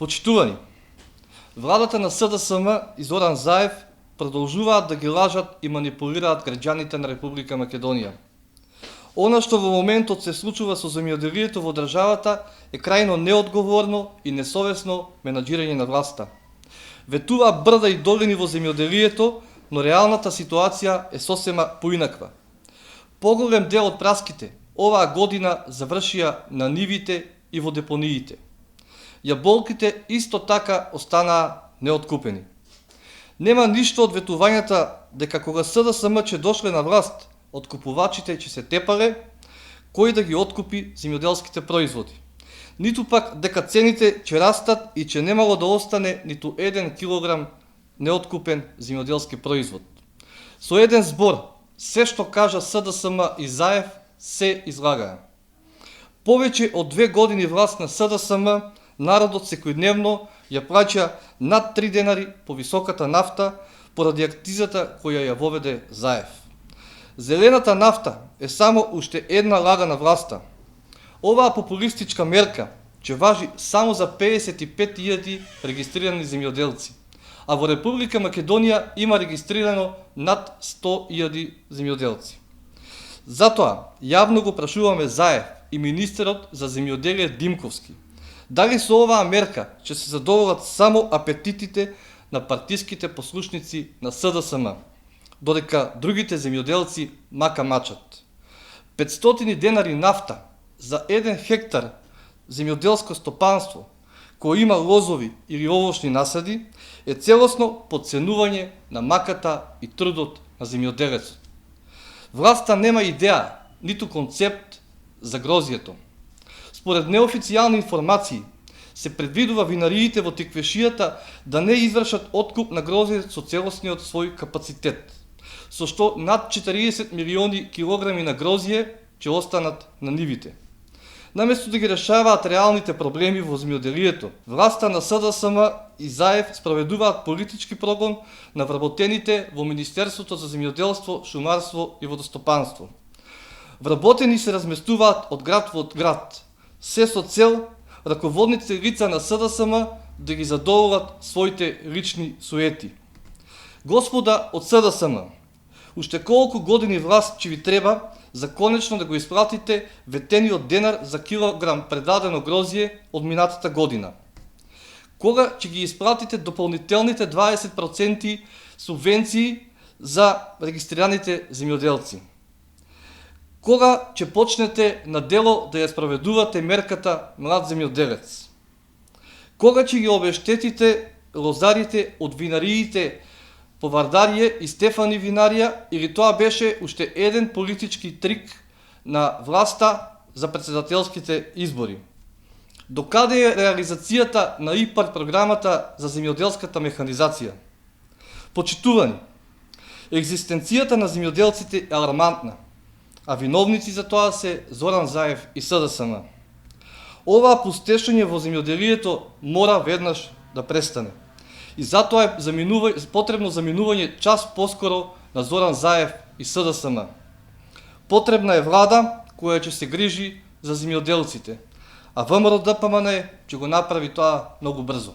Почитувани, владата на СДСМ и Зоран Заев продолжуваат да ги лажат и манипулираат граѓаните на Република Македонија. Она што во моментот се случува со земјоделието во државата е крајно неодговорно и несовесно менаџирање на власта. Ветуваа брда и долини во земјоделието, но реалната ситуација е сосема поинаква. Поголем дел од праските оваа година завршија на нивите и во депониите. Јаболките исто така останаа неоткупени. Нема ништо од ветувањата дека кога СДСМ ќе дошле на власт, откупувачите ќе се тепале кој да ги откупи земјоделските производи. Ниту пак дека цените ќе растат и ќе немало да остане ниту 1 килограм неоткупен земјоделски производ. Со еден збор, се што кажа СДСМ и Заев се излагаа. Повеќе од 2 години власт на СДСМ, народот секојдневно ја плаќа над 3 денари по високата нафта поради акцизата која ја воведе Заев. Зелената нафта е само уште една лага на власта. Оваа популистичка мерка ќе важи само за 55.000 регистрирани земјоделци, а во Република Македонија има регистрирано над 100.000 земјоделци. Затоа јавно го прашуваме Заев и министерот за земјоделие Димковски, дали со оваа мерка ќе се задоволат само апетитите на партиските послушници на СДСМ, додека другите земјоделци мака мачат. 500 денари нафта за 1 хектар земјоделско стопанство кој има лозови или овошни насади е целосно подценување на маката и трудот на земјоделецот. Власта нема идеја, ниту концепт за грозието. Според неофицијални информации, се предвидува винариите во Тиквешијата да не извршат откуп на грозие со целосниот свој капацитет, со што над 40 милиони килограми на грозие ќе останат на нивите. Наместо да ги решаваат реалните проблеми во земјоделието, власта на СДСМ и Заев спроведуваат политички прогон на вработените во Министерството за земјоделство, шумарство и водостопанство. Вработени се разместуваат од град во град, се со цел раководните лица на СДСМ да ги задоволат своите лични суети. Господа од СДСМ, уште колку години власт ќе ви треба за конечно да го испратите ветениот денар за килограм предадено грозие од минатата година? Кога ќе ги испратите дополнителните 20% субвенции за регистрираните земјоделци? Кога ќе почнете на дело да ја спроведувате мерката млад земјоделец? Кога ќе ги обештетите лозарите од винариите по Вардарие и Стефани винарија, или тоа беше уште еден политички трик на власта за председателските избори? Докаде е реализацијата на ИПАР програмата за земјоделската механизација? Почитувани, екзистенцијата на земјоделците е алармантна, а виновници за тоа се Зоран Заев и СДСМ. Оваа пустешење во земјоделието мора веднаш да престане. И затоа е потребно заминување час поскоро на Зоран Заев и СДСМ. Потребна е влада која ќе се грижи за земјоделците, а ВМРО ДПМН ќе го направи тоа многу брзо.